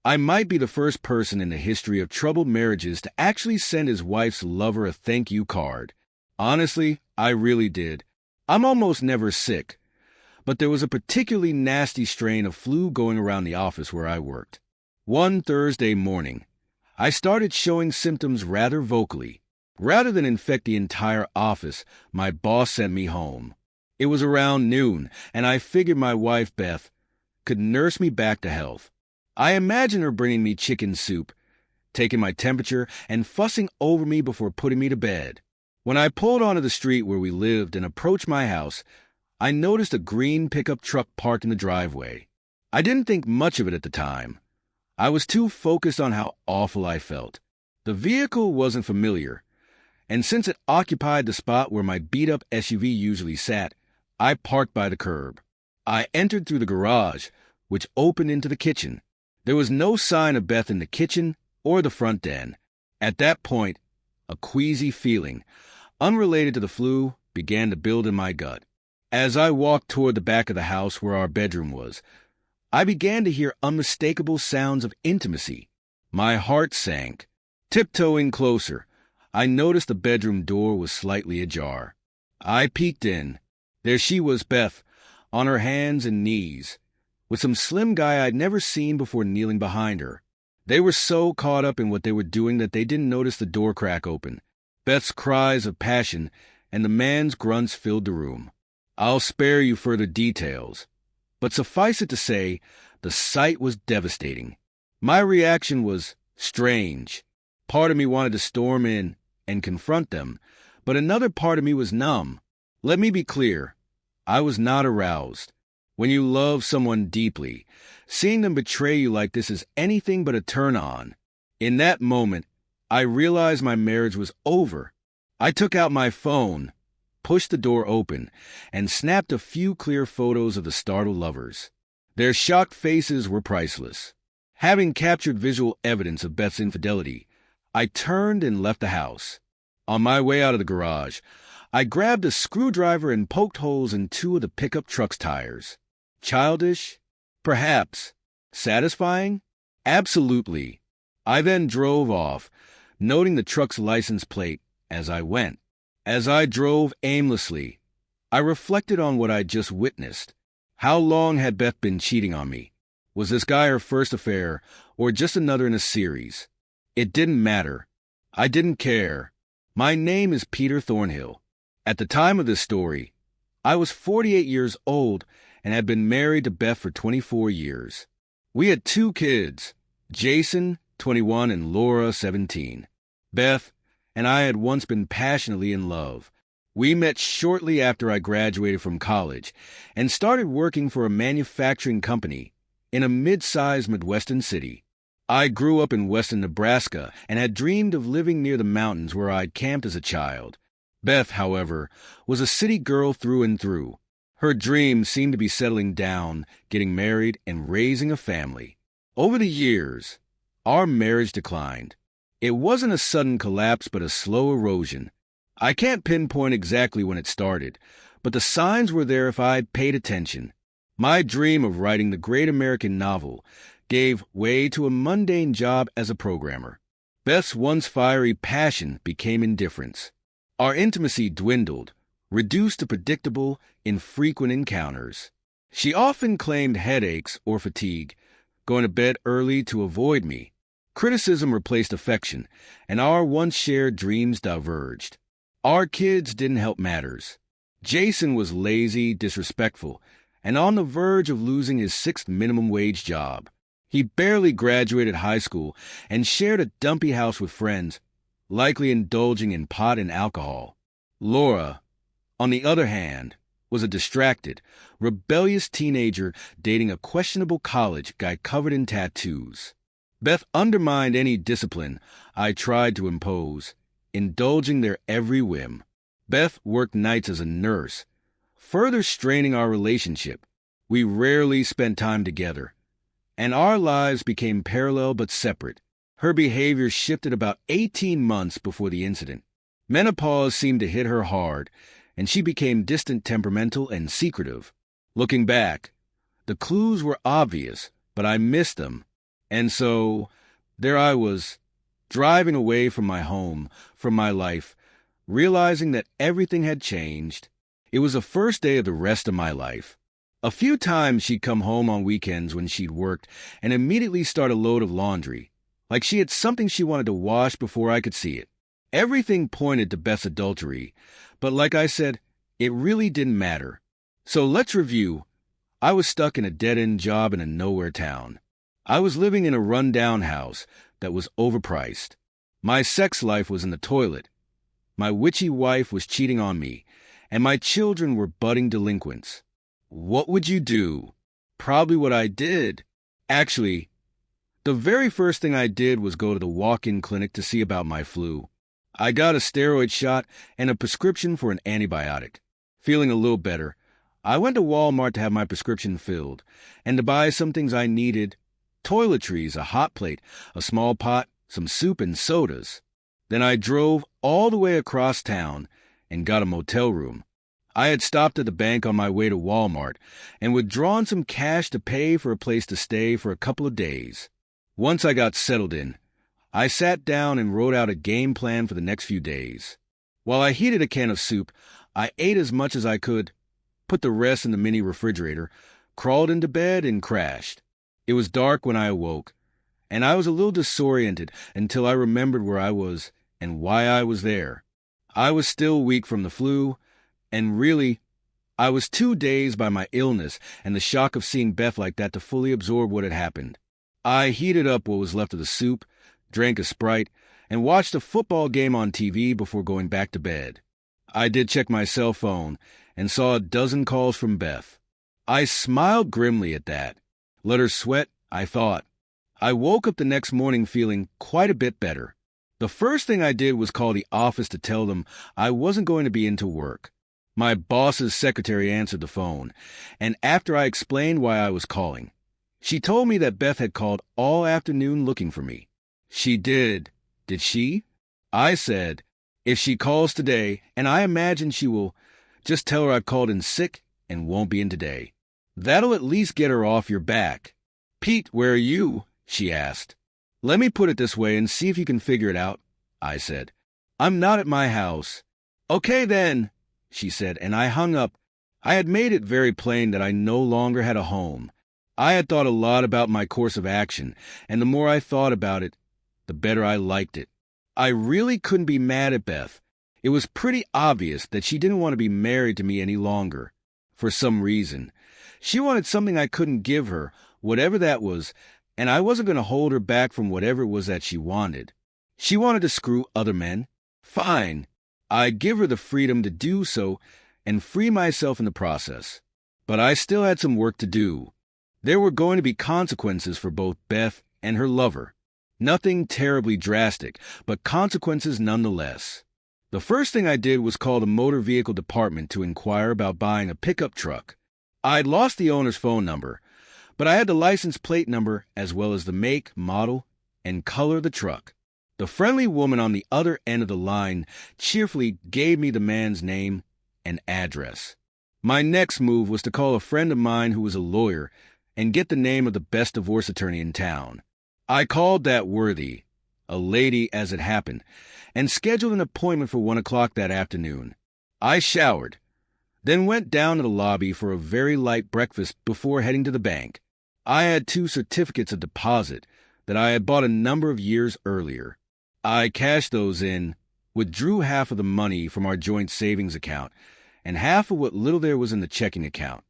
I might be the first person in the history of troubled marriages to actually send his wife's lover a thank you card. Honestly, I really did. I'm almost never sick, but there was a particularly nasty strain of flu going around the office where I worked. One Thursday morning, I started showing symptoms rather vocally. Rather than infect the entire office, my boss sent me home. It was around noon, and I figured my wife, Beth, could nurse me back to health. I imagined her bringing me chicken soup, taking my temperature, and fussing over me before putting me to bed. When I pulled onto the street where we lived and approached my house, I noticed a green pickup truck parked in the driveway. I didn't think much of it at the time. I was too focused on how awful I felt. The vehicle wasn't familiar, and since it occupied the spot where my beat-up SUV usually sat, I parked by the curb. I entered through the garage, which opened into the kitchen. There was no sign of Beth in the kitchen or the front den. At that point, a queasy feeling, unrelated to the flu, began to build in my gut. As I walked toward the back of the house where our bedroom was, I began to hear unmistakable sounds of intimacy. My heart sank. Tiptoeing closer, I noticed the bedroom door was slightly ajar. I peeked in. There she was, Beth, on her hands and knees, with some slim guy I'd never seen before kneeling behind her. They were so caught up in what they were doing that they didn't notice the door crack open. Beth's cries of passion and the man's grunts filled the room. I'll spare you further details, but suffice it to say, the sight was devastating. My reaction was strange. Part of me wanted to storm in and confront them, but another part of me was numb. Let me be clear, I was not aroused. When you love someone deeply, seeing them betray you like this is anything but a turn-on. In that moment, I realized my marriage was over. I took out my phone, pushed the door open, and snapped a few clear photos of the startled lovers. Their shocked faces were priceless. Having captured visual evidence of Beth's infidelity, I turned and left the house. On my way out of the garage, I grabbed a screwdriver and poked holes in two of the pickup truck's tires. Childish? Perhaps. Satisfying? Absolutely. I then drove off, noting the truck's license plate as I went. As I drove aimlessly, I reflected on what I'd just witnessed. How long had Beth been cheating on me? Was this guy her first affair, or just another in a series? It didn't matter. I didn't care. My name is Peter Thornhill. At the time of this story, I was 48 years old and had been married to Beth for 24 years. We had 2 kids, Jason, 21, and Laura, 17. Beth and I had once been passionately in love. We met shortly after I graduated from college and started working for a manufacturing company in a mid-sized Midwestern city. I grew up in western Nebraska and had dreamed of living near the mountains where I'd camped as a child. Beth, however, was a city girl through and through. Her dreams seemed to be settling down, getting married, and raising a family. Over the years, our marriage declined. It wasn't a sudden collapse, but a slow erosion. I can't pinpoint exactly when it started, but the signs were there if I'd paid attention. My dream of writing the great American novel gave way to a mundane job as a programmer. Beth's once fiery passion became indifference. Our intimacy dwindled, reduced to predictable, infrequent encounters. She often claimed headaches or fatigue, going to bed early to avoid me. Criticism replaced affection, and our once shared dreams diverged. Our kids didn't help matters. Jason was lazy, disrespectful, and on the verge of losing his 6th minimum wage job. He barely graduated high school and shared a dumpy house with friends, likely indulging in pot and alcohol. Laura, on the other hand, was a distracted, rebellious teenager dating a questionable college guy covered in tattoos. Beth undermined any discipline I tried to impose, indulging their every whim. Beth worked nights as a nurse, further straining our relationship. We rarely spent time together, and our lives became parallel but separate. Her behavior shifted about 18 months before the incident. Menopause seemed to hit her hard, and she became distant, temperamental, and secretive. Looking back, the clues were obvious, but I missed them. And so there I was, driving away from my home, from my life, realizing that everything had changed. It was the first day of the rest of my life. A few times she'd come home on weekends when she'd worked and immediately start a load of laundry, like she had something she wanted to wash before I could see it. Everything pointed to Beth's adultery, but like I said, it really didn't matter. So let's review. I was stuck in a dead-end job in a nowhere town. I was living in a run-down house that was overpriced. My sex life was in the toilet. My witchy wife was cheating on me, and my children were budding delinquents. What would you do? Probably what I did. Actually, the very first thing I did was go to the walk-in clinic to see about my flu. I got a steroid shot and a prescription for an antibiotic. Feeling a little better, I went to Walmart to have my prescription filled and to buy some things I needed: toiletries, a hot plate, a small pot, some soup, and sodas. Then I drove all the way across town and got a motel room. I had stopped at the bank on my way to Walmart and withdrawn some cash to pay for a place to stay for a couple of days. Once I got settled in, I sat down and wrote out a game plan for the next few days. While I heated a can of soup, I ate as much as I could, put the rest in the mini refrigerator, crawled into bed, and crashed. It was dark when I awoke, and I was a little disoriented until I remembered where I was and why I was there. I was still weak from the flu, and really, I was too dazed by my illness and the shock of seeing Beth like that to fully absorb what had happened. I heated up what was left of the soup, drank a Sprite, and watched a football game on TV before going back to bed. I did check my cell phone and saw a dozen calls from Beth. I smiled grimly at that. Let her sweat, I thought. I woke up the next morning feeling quite a bit better. The first thing I did was call the office to tell them I wasn't going to be into work. My boss's secretary answered the phone, and after I explained why I was calling, she told me that Beth had called all afternoon looking for me. She did she? I said, if she calls today, and I imagine she will, just tell her I've called in sick and won't be in today. That'll at least get her off your back. Pete, where are you? She asked. Let me put it this way and see if you can figure it out, I said. I'm not at my house. Okay then, she said, and I hung up. I had made it very plain that I no longer had a home. I had thought a lot about my course of action, and the more I thought about it, the better I liked it. I really couldn't be mad at Beth. It was pretty obvious that she didn't want to be married to me any longer. For some reason, she wanted something I couldn't give her, whatever that was, and I wasn't going to hold her back from whatever it was that she wanted. She wanted to screw other men. Fine. I'd give her the freedom to do so and free myself in the process. But I still had some work to do. There were going to be consequences for both Beth and her lover. Nothing terribly drastic, but consequences nonetheless. The first thing I did was call the motor vehicle department to inquire about buying a pickup truck. I'd lost the owner's phone number, but I had the license plate number as well as the make, model, and color of the truck. The friendly woman on the other end of the line cheerfully gave me the man's name and address. My next move was to call a friend of mine who was a lawyer and get the name of the best divorce attorney in town. I called that worthy, a lady as it happened, and scheduled an appointment for 1 o'clock that afternoon. I showered, then went down to the lobby for a very light breakfast before heading to the bank. I had 2 certificates of deposit that I had bought a number of years earlier. I cashed those in, withdrew half of the money from our joint savings account, and half of what little there was in the checking account.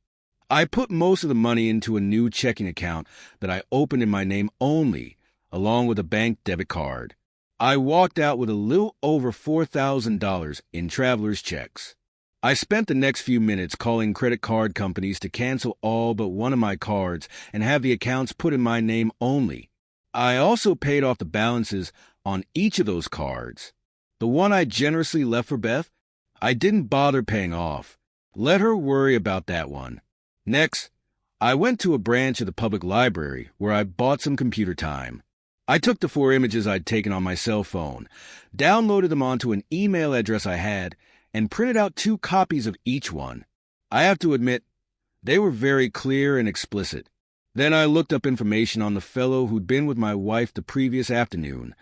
I put most of the money into a new checking account that I opened in my name only, along with a bank debit card. I walked out with a little over $4,000 in traveler's checks. I spent the next few minutes calling credit card companies to cancel all but one of my cards and have the accounts put in my name only. I also paid off the balances on each of those cards. The one I generously left for Beth, I didn't bother paying off. Let her worry about that one. Next, I went to a branch of the public library where I bought some computer time. I took the 4 images I'd taken on my cell phone, downloaded them onto an email address I had, and printed out 2 copies of each one. I have to admit, they were very clear and explicit. Then I looked up information on the fellow who'd been with my wife the previous afternoon,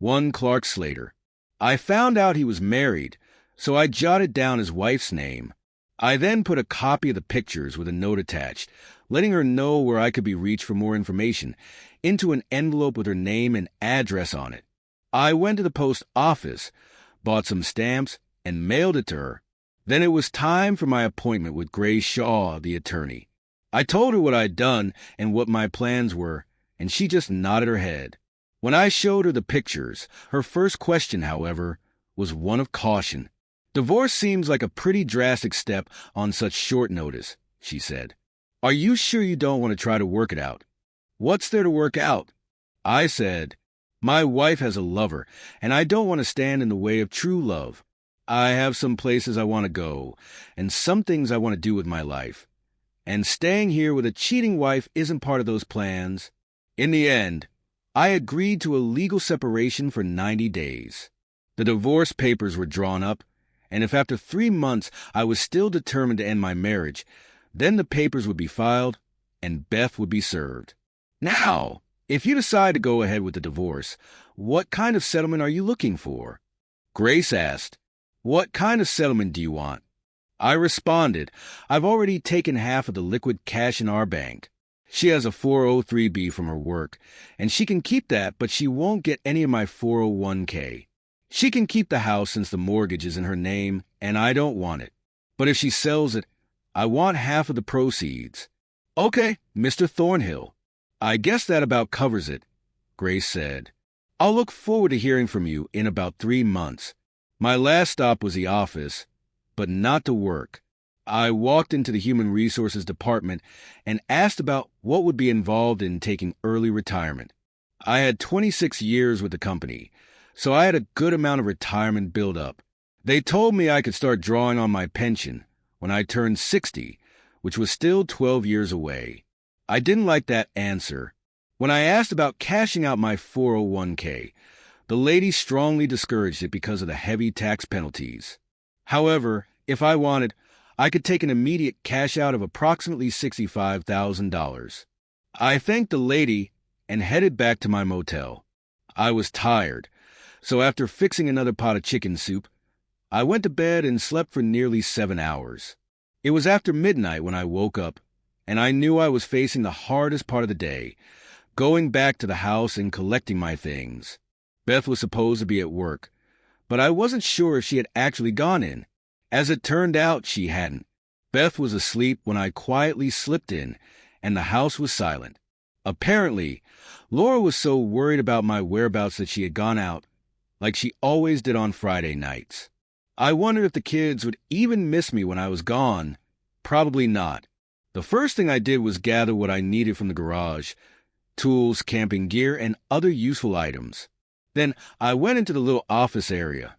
one Clark Slater. I found out he was married, so I jotted down his wife's name. I then put a copy of the pictures with a note attached, letting her know where I could be reached for more information, into an envelope with her name and address on it. I went to the post office, bought some stamps, and mailed it to her. Then it was time for my appointment with Grace Shaw, the attorney. I told her what I'd done and what my plans were, and she just nodded her head. When I showed her the pictures, her first question, however, was one of caution. "Divorce seems like a pretty drastic step on such short notice," she said. "Are you sure you don't want to try to work it out?" "What's there to work out?" I said, "My wife has a lover, and I don't want to stand in the way of true love. I have some places I want to go, and some things I want to do with my life. And staying here with a cheating wife isn't part of those plans." In the end, I agreed to a legal separation for 90 days. The divorce papers were drawn up, and if after 3 months I was still determined to end my marriage, then the papers would be filed and Beth would be served. "Now, if you decide to go ahead with the divorce, what kind of settlement are you looking for?" Grace asked. "What kind of settlement do you want?" I responded, "I've already taken half of the liquid cash in our bank. She has a 403B from her work, and she can keep that, but she won't get any of my 401k. She can keep the house since the mortgage is in her name, and I don't want it. But if she sells it, I want half of the proceeds." "Okay, Mr. Thornhill. I guess that about covers it," Grace said. "I'll look forward to hearing from you in about 3 months. My last stop was the office, but not to work. I walked into the Human Resources Department and asked about what would be involved in taking early retirement. I had 26 years with the company, so I had a good amount of retirement built up. They told me I could start drawing on my pension when I turned 60, which was still 12 years away. I didn't like that answer. When I asked about cashing out my 401k, the lady strongly discouraged it because of the heavy tax penalties. However, if I wanted, I could take an immediate cash out of approximately $65,000. I thanked the lady and headed back to my motel. I was tired, so after fixing another pot of chicken soup, I went to bed and slept for nearly 7 hours. It was after midnight when I woke up, and I knew I was facing the hardest part of the day, going back to the house and collecting my things. Beth was supposed to be at work, but I wasn't sure if she had actually gone in. As it turned out, she hadn't. Beth was asleep when I quietly slipped in, and the house was silent. Apparently, Laura was so worried about my whereabouts that she had gone out, like she always did on Friday nights. I wondered if the kids would even miss me when I was gone. Probably not. The first thing I did was gather what I needed from the garage: tools, camping gear, and other useful items. Then I went into the little office area,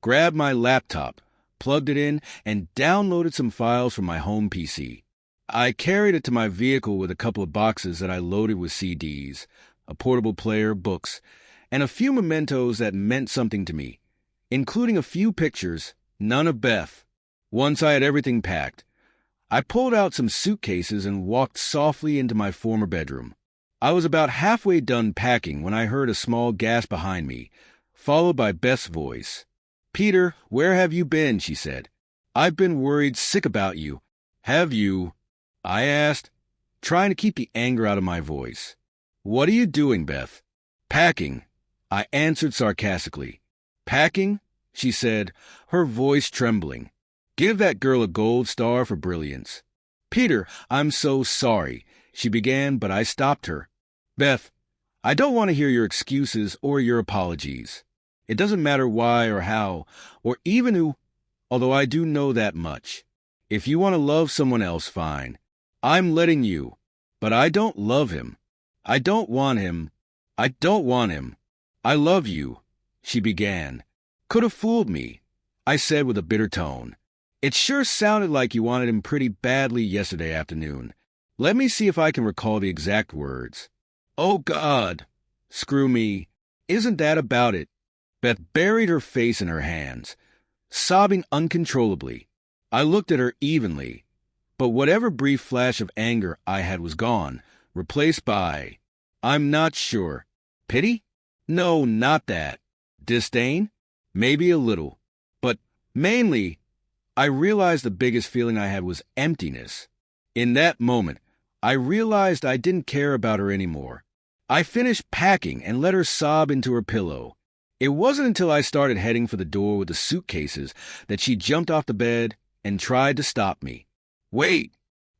grabbed my laptop, plugged it in, and downloaded some files from my home PC. I carried it to my vehicle with a couple of boxes that I loaded with CDs, a portable player, books, and a few mementos that meant something to me, including a few pictures, none of Beth. Once I had everything packed, I pulled out some suitcases and walked softly into my former bedroom. I was about halfway done packing when I heard a small gasp behind me, followed by Beth's voice. "Peter, where have you been?" she said. "I've been worried sick about you." "Have you?" I asked, trying to keep the anger out of my voice. "What are you doing, Beth?" "Packing," I answered sarcastically. "Packing?" she said, her voice trembling. "Give that girl a gold star for brilliance." "Peter, I'm so sorry," she began, but I stopped her. "Beth, I don't want to hear your excuses or your apologies. It doesn't matter why or how, or even who, although I do know that much. If you want to love someone else, fine. I'm letting you, but I don't love him. I don't want him. I don't want him. I love you," she began. "Could have fooled me," I said with a bitter tone. "It sure sounded like you wanted him pretty badly yesterday afternoon. Let me see if I can recall the exact words." "Oh, God. Screw me. Isn't that about it?" Beth buried her face in her hands, sobbing uncontrollably. I looked at her evenly, but whatever brief flash of anger I had was gone, replaced by, I'm not sure. Pity? No, not that. Disdain? Maybe a little. But mainly, I realized the biggest feeling I had was emptiness. In that moment, I realized I didn't care about her anymore. I finished packing and let her sob into her pillow. It wasn't until I started heading for the door with the suitcases that she jumped off the bed and tried to stop me. Wait,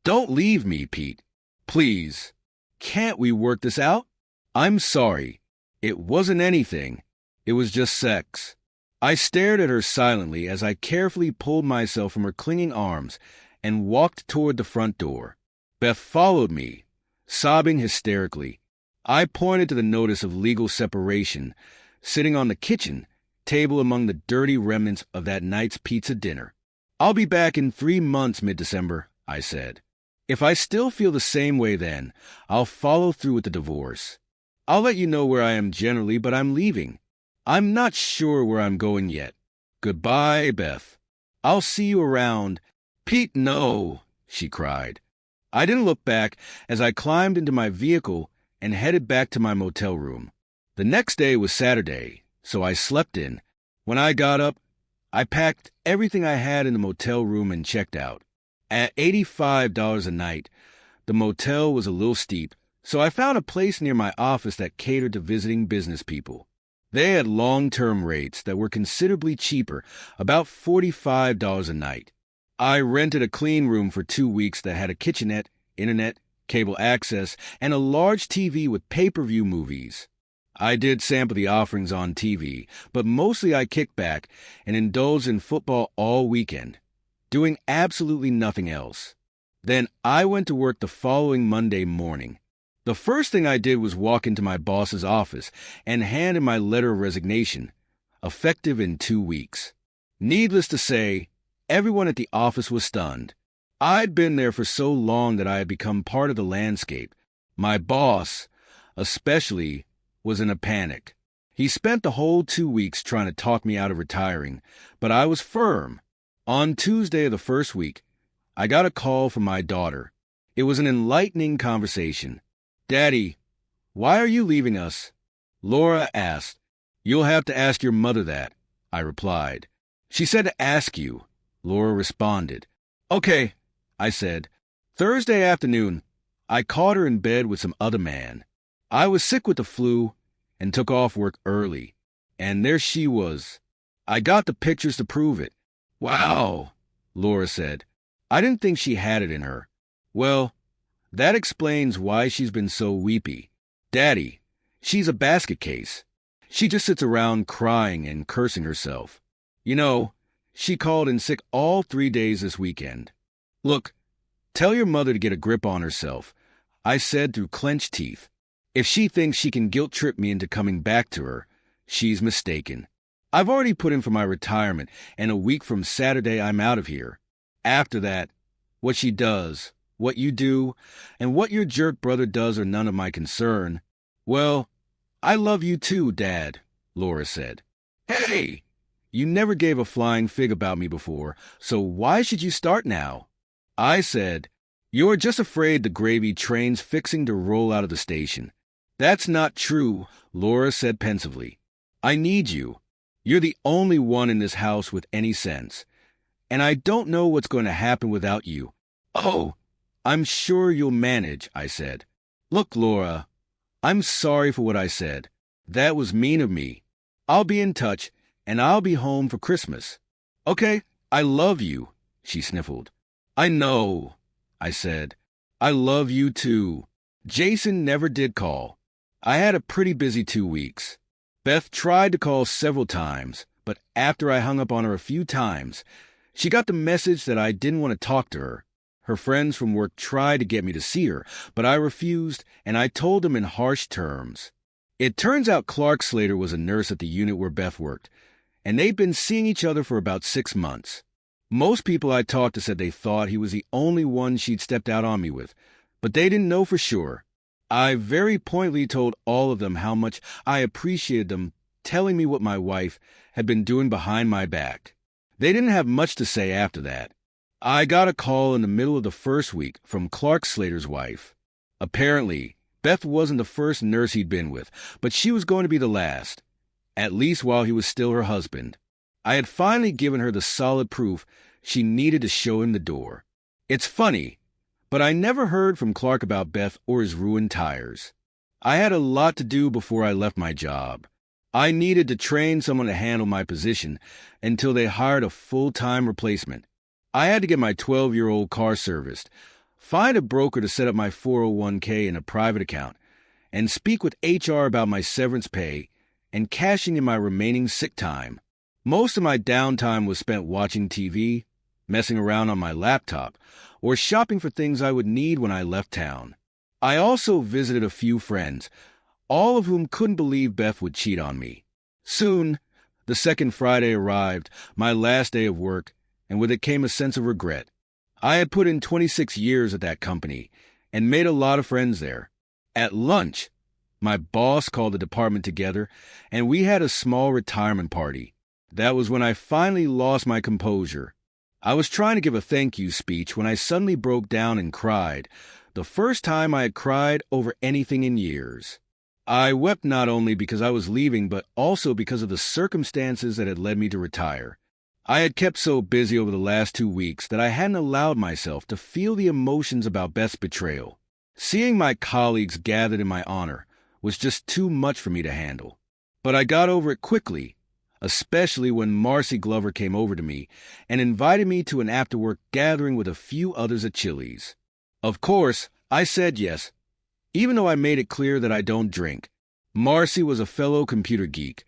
don't leave me, Pete. Please. Can't we work this out? I'm sorry. It wasn't anything. It was just sex. I stared at her silently as I carefully pulled myself from her clinging arms and walked toward the front door. Beth followed me, sobbing hysterically. I pointed to the notice of legal separation sitting on the kitchen table among the dirty remnants of that night's pizza dinner. I'll be back in 3 months mid-December, I said. If I still feel the same way then, I'll follow through with the divorce. I'll let you know where I am generally, but I'm leaving. I'm not sure where I'm going yet. Goodbye, Beth. I'll see you around. Pete, no, she cried. I didn't look back as I climbed into my vehicle and headed back to my motel room. The next day was Saturday, so I slept in. When I got up, I packed everything I had in the motel room and checked out. At $85 a night, the motel was a little steep, so I found a place near my office that catered to visiting business people. They had long-term rates that were considerably cheaper, about $45 a night. I rented a clean room for 2 weeks that had a kitchenette, internet, cable access, and a large TV with pay-per-view movies. I did sample the offerings on TV, but mostly I kicked back and indulged in football all weekend, doing absolutely nothing else. Then I went to work the following Monday morning. The first thing I did was walk into my boss's office and hand in my letter of resignation, effective in 2 weeks. Needless to say, everyone at the office was stunned. I'd been there for so long that I had become part of the landscape. My boss, especially, was in a panic. He spent the whole 2 weeks trying to talk me out of retiring, but I was firm. On Tuesday of the first week, I got a call from my daughter. It was an enlightening conversation. Daddy, why are you leaving us? Laura asked. You'll have to ask your mother that, I replied. She said to ask you, Laura responded. Okay, I said. Thursday afternoon, I caught her in bed with some other man. I was sick with the flu and took off work early, and there she was. I got the pictures to prove it. Wow, Laura said. I didn't think she had it in her. Well, that explains why she's been so weepy. Daddy, she's a basket case. She just sits around crying and cursing herself. You know, she called in sick all 3 days this weekend. Look, tell your mother to get a grip on herself, I said through clenched teeth. If she thinks she can guilt-trip me into coming back to her, she's mistaken. I've already put in for my retirement, and a week from Saturday I'm out of here. After that, what she does, what you do, and what your jerk brother does are none of my concern. Well, I love you too, Dad, Laura said. Hey! You never gave a flying fig about me before, so why should you start now? I said, You're just afraid the gravy train's fixing to roll out of the station. That's not true, Laura said pensively. I need you. You're the only one in this house with any sense. And I don't know what's going to happen without you. Oh, I'm sure you'll manage, I said. Look, Laura, I'm sorry for what I said. That was mean of me. I'll be in touch, and I'll be home for Christmas. Okay, I love you, she sniffled. I know, I said. I love you too. Jason never did call. I had a pretty busy 2 weeks. Beth tried to call several times, but after I hung up on her a few times, she got the message that I didn't want to talk to her. Her friends from work tried to get me to see her, but I refused, and I told them in harsh terms. It turns out Clark Slater was a nurse at the unit where Beth worked, and they'd been seeing each other for about 6 months. Most people I talked to said they thought he was the only one she'd stepped out on me with, but they didn't know for sure. I very pointedly told all of them how much I appreciated them telling me what my wife had been doing behind my back. They didn't have much to say after that. I got a call in the middle of the first week from Clark Slater's wife. Apparently, Beth wasn't the first nurse he'd been with, but she was going to be the last, at least while he was still her husband. I had finally given her the solid proof she needed to show him the door. It's funny, but I never heard from Clark about Beth or his ruined tires. I had a lot to do before I left my job. I needed to train someone to handle my position until they hired a full-time replacement. I had to get my 12-year-old car serviced, find a broker to set up my 401k in a private account, and speak with HR about my severance pay and cashing in my remaining sick time. Most of my downtime was spent watching TV, messing around on my laptop, or shopping for things I would need when I left town. I also visited a few friends, all of whom couldn't believe Beth would cheat on me. Soon, the second Friday arrived, my last day of work, and with it came a sense of regret. I had put in 26 years at that company and made a lot of friends there. At lunch, my boss called the department together, and we had a small retirement party. That was when I finally lost my composure. I was trying to give a thank you speech when I suddenly broke down and cried, the first time I had cried over anything in years. I wept not only because I was leaving, but also because of the circumstances that had led me to retire. I had kept so busy over the last 2 weeks that I hadn't allowed myself to feel the emotions about Beth's betrayal. Seeing my colleagues gathered in my honor was just too much for me to handle. But I got over it quickly, especially when Marcy Glover came over to me and invited me to an after-work gathering with a few others at Chili's. Of course, I said yes, even though I made it clear that I don't drink. Marcy was a fellow computer geek,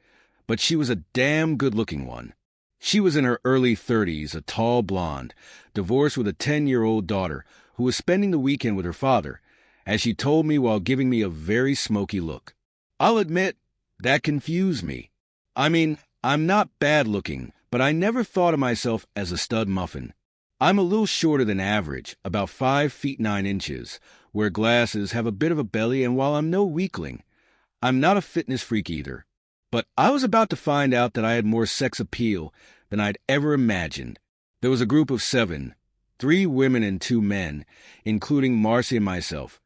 but she was a damn good-looking one. She was in her early 30s, a tall blonde, divorced with a 10-year-old daughter who was spending the weekend with her father, as she told me while giving me a very smoky look. I'll admit, that confused me. I mean, I'm not bad-looking, but I never thought of myself as a stud muffin. I'm a little shorter than average, about 5 feet 9 inches, wear glasses, have a bit of a belly, and while I'm no weakling, I'm not a fitness freak either. But I was about to find out that I had more sex appeal than I'd ever imagined. There was a group of 7, 3 women and 2 men, including Marcy and myself.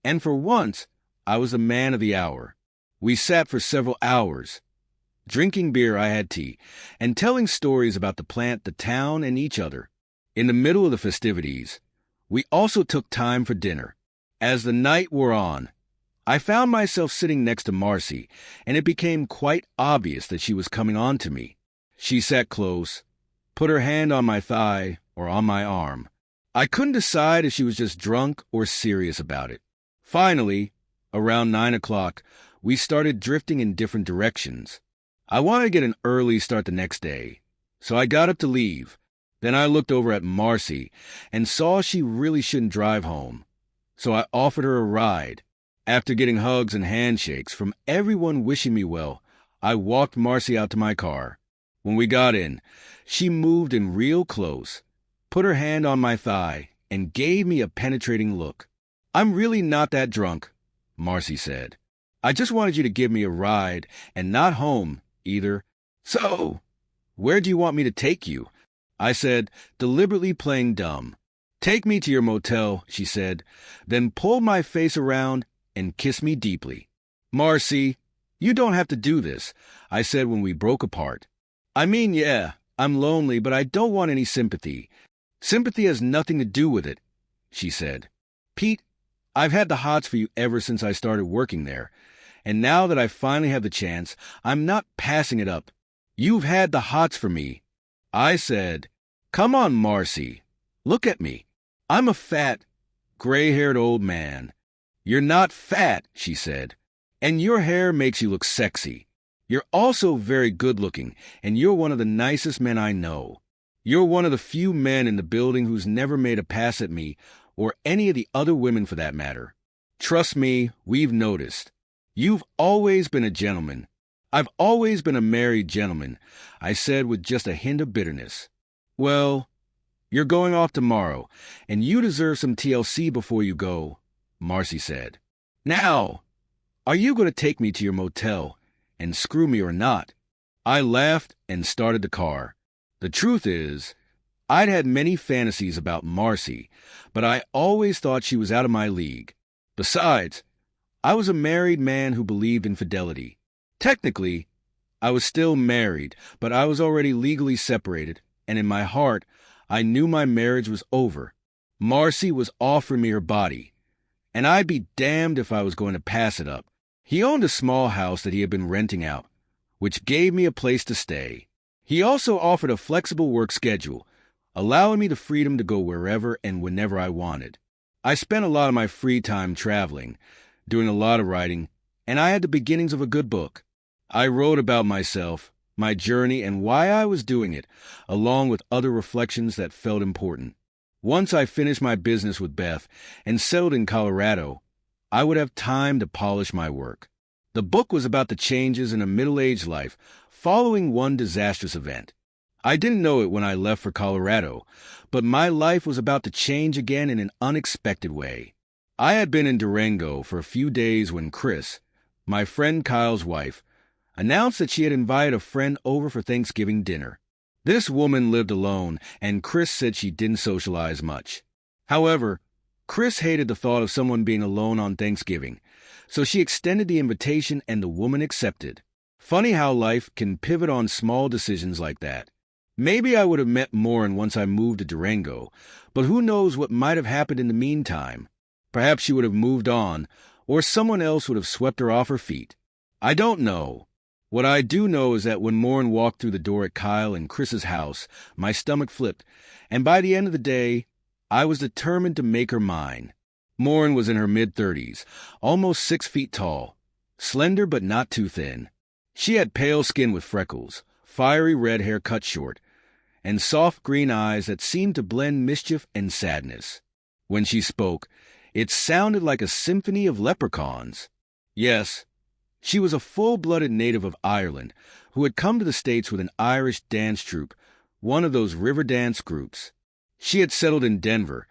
And for once, I was the man of the hour. We sat for several hours. Drinking beer, I had tea, and telling stories about the plant, the town, and each other. In the middle of the festivities, we also took time for dinner. As the night wore on, I found myself sitting next to Marcy, and it became quite obvious that she was coming on to me. She sat close, put her hand on my thigh or on my arm. I couldn't decide if she was just drunk or serious about it. Finally, around 9 o'clock, we started drifting in different directions. I wanted to get an early start the next day, so I got up to leave. Then I looked over at Marcy and saw she really shouldn't drive home, so I offered her a ride. After getting hugs and handshakes from everyone wishing me well, I walked Marcy out to my car. When we got in, she moved in real close, put her hand on my thigh, and gave me a penetrating look. "I'm really not that drunk," Marcy said. "I just wanted you to give me a ride and not home, either." "So, where do you want me to take you?" I said, deliberately playing dumb. "Take me to your motel," she said, then pulled my face around and kissed me deeply. "Marcy, you don't have to do this," I said when we broke apart. "I mean, yeah, I'm lonely, but I don't want any sympathy. Sympathy has nothing to do with it," she said. "Pete, I've had the hots for you ever since I started working there, and now that I finally have the chance, I'm not passing it up. You've had the hots for me." I said, "Come on, Marcy. Look at me. I'm a fat, gray-haired old man." "You're not fat," she said, "and your hair makes you look sexy. You're also very good-looking, and you're one of the nicest men I know. You're one of the few men in the building who's never made a pass at me, or any of the other women for that matter. Trust me, we've noticed. You've always been a gentleman." "I've always been a married gentleman," I said with just a hint of bitterness. "Well, you're going off tomorrow, and you deserve some TLC before you go," Marcy said. "Now, are you going to take me to your motel and screw me or not?" I laughed and started the car. The truth is, I'd had many fantasies about Marcy, but I always thought she was out of my league. Besides, I was a married man who believed in fidelity. Technically, I was still married, but I was already legally separated, and in my heart, I knew my marriage was over. Marcy was offering me her body, and I'd be damned if I was going to pass it up. He owned a small house that he had been renting out, which gave me a place to stay. He also offered a flexible work schedule, allowing me the freedom to go wherever and whenever I wanted. I spent a lot of my free time traveling, doing a lot of writing, and I had the beginnings of a good book. I wrote about myself, my journey, and why I was doing it, along with other reflections that felt important. Once I finished my business with Beth and settled in Colorado, I would have time to polish my work. The book was about the changes in a middle-aged life following one disastrous event. I didn't know it when I left for Colorado, but my life was about to change again in an unexpected way. I had been in Durango for a few days when Chris, my friend Kyle's wife, announced that she had invited a friend over for Thanksgiving dinner. This woman lived alone, and Chris said she didn't socialize much. However, Chris hated the thought of someone being alone on Thanksgiving, so she extended the invitation and the woman accepted. Funny how life can pivot on small decisions like that. Maybe I would have met Morin once I moved to Durango, but who knows what might have happened in the meantime. Perhaps she would have moved on, or someone else would have swept her off her feet. I don't know. What I do know is that when Morin walked through the door at Kyle and Chris's house, my stomach flipped, and by the end of the day, I was determined to make her mine. Morin was in her mid-30s, almost 6 feet tall, slender but not too thin. She had pale skin with freckles, fiery red hair cut short, and soft green eyes that seemed to blend mischief and sadness. When she spoke, it sounded like a symphony of leprechauns. Yes, she was a full-blooded native of Ireland who had come to the States with an Irish dance troupe, one of those river dance groups. She had settled in Denver,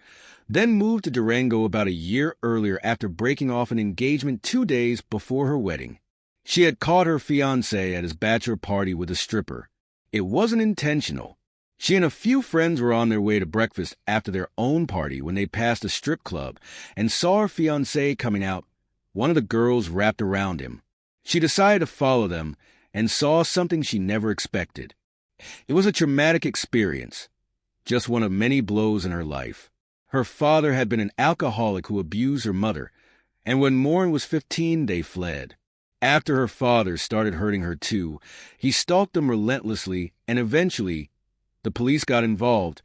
then moved to Durango about a year earlier after breaking off an engagement 2 days before her wedding. She had caught her fiancé at his bachelor party with a stripper. It wasn't intentional. She and a few friends were on their way to breakfast after their own party when they passed a strip club and saw her fiancé coming out, one of the girls wrapped around him. She decided to follow them and saw something she never expected. It was a traumatic experience, just one of many blows in her life. Her father had been an alcoholic who abused her mother, and when Morin was 15, they fled. After her father started hurting her too, he stalked them relentlessly, and eventually, the police got involved,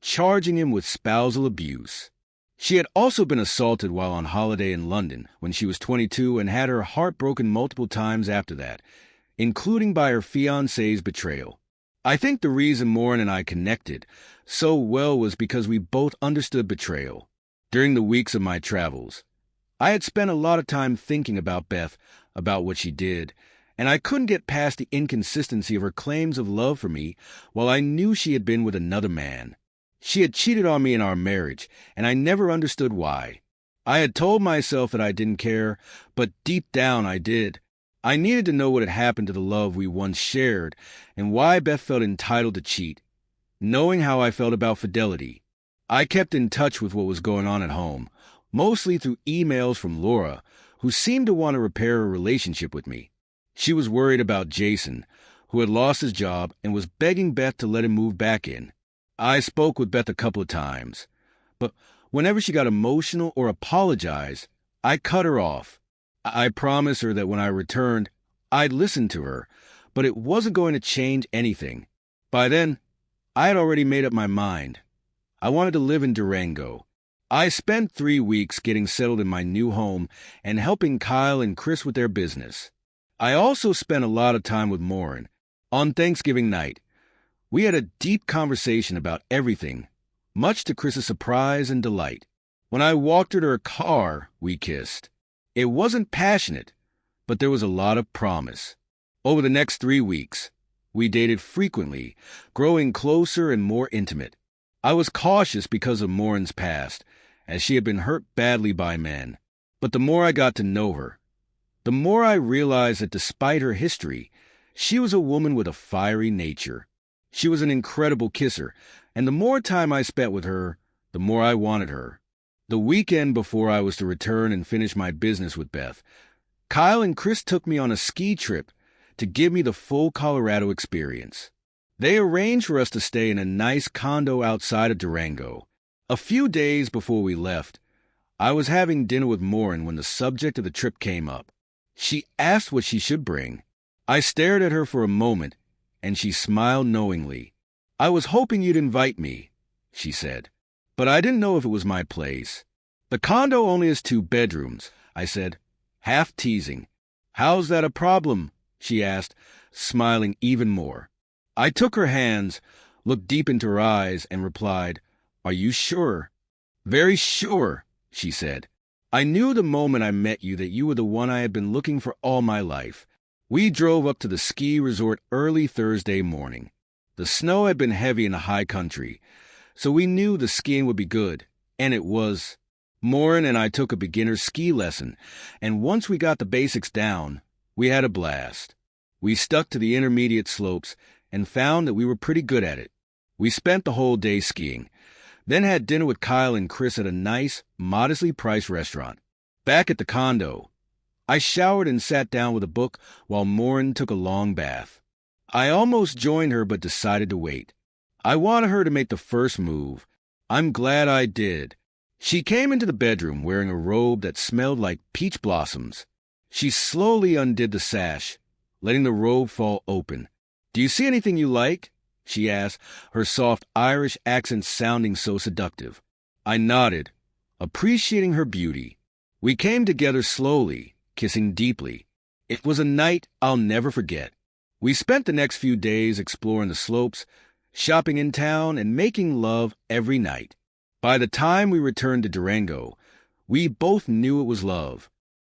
charging him with spousal abuse. She had also been assaulted while on holiday in London when she was 22 and had her heart broken multiple times after that, including by her fiancé's betrayal. I think the reason Morin and I connected so well was because we both understood betrayal. During the weeks of my travels, I had spent a lot of time thinking about Beth, about what she did, and I couldn't get past the inconsistency of her claims of love for me while I knew she had been with another man. She had cheated on me in our marriage, and I never understood why. I had told myself that I didn't care, but deep down I did. I needed to know what had happened to the love we once shared and why Beth felt entitled to cheat. Knowing how I felt about fidelity, I kept in touch with what was going on at home, mostly through emails from Laura, who seemed to want to repair her relationship with me. She was worried about Jason, who had lost his job and was begging Beth to let him move back in. I spoke with Beth a couple of times, but whenever she got emotional or apologized, I cut her off. I promised her that when I returned, I'd listen to her, but it wasn't going to change anything. By then, I had already made up my mind. I wanted to live in Durango. I spent 3 weeks getting settled in my new home and helping Kyle and Chris with their business. I also spent a lot of time with Morin. On Thanksgiving night, we had a deep conversation about everything, much to Chris's surprise and delight. When I walked her to her car, we kissed. It wasn't passionate, but there was a lot of promise. Over the next 3 weeks, we dated frequently, growing closer and more intimate. I was cautious because of Morin's past, as she had been hurt badly by men. But the more I got to know her, the more I realized that despite her history, she was a woman with a fiery nature. She was an incredible kisser, and the more time I spent with her, the more I wanted her. The weekend before I was to return and finish my business with Beth, Kyle and Chris took me on a ski trip to give me the full Colorado experience. They arranged for us to stay in a nice condo outside of Durango. A few days before we left, I was having dinner with Maureen when the subject of the trip came up. She asked what she should bring. I stared at her for a moment, and she smiled knowingly. "I was hoping you'd invite me," she said, "but I didn't know if it was my place." "The condo only has 2 bedrooms," I said, half teasing. "How's that a problem?" she asked, smiling even more. I took her hands, looked deep into her eyes, and replied, "Are you sure?" "Very sure," she said. "I knew the moment I met you that you were the one I had been looking for all my life." We drove up to the ski resort early Thursday morning. The snow had been heavy in the high country, so we knew the skiing would be good, and it was. Maureen and I took a beginner's ski lesson, and once we got the basics down, we had a blast. We stuck to the intermediate slopes and found that we were pretty good at it. We spent the whole day skiing, then had dinner with Kyle and Chris at a nice, modestly priced restaurant. Back at the condo, I showered and sat down with a book while Maureen took a long bath. I almost joined her but decided to wait. I wanted her to make the first move. I'm glad I did. She came into the bedroom wearing a robe that smelled like peach blossoms. She slowly undid the sash, letting the robe fall open. "Do you see anything you like?" she asked, her soft Irish accent sounding so seductive. I nodded, appreciating her beauty. We came together slowly, kissing deeply. It was a night I'll never forget. We spent the next few days exploring the slopes, shopping in town, and making love every night. By the time we returned to Durango, we both knew it was love.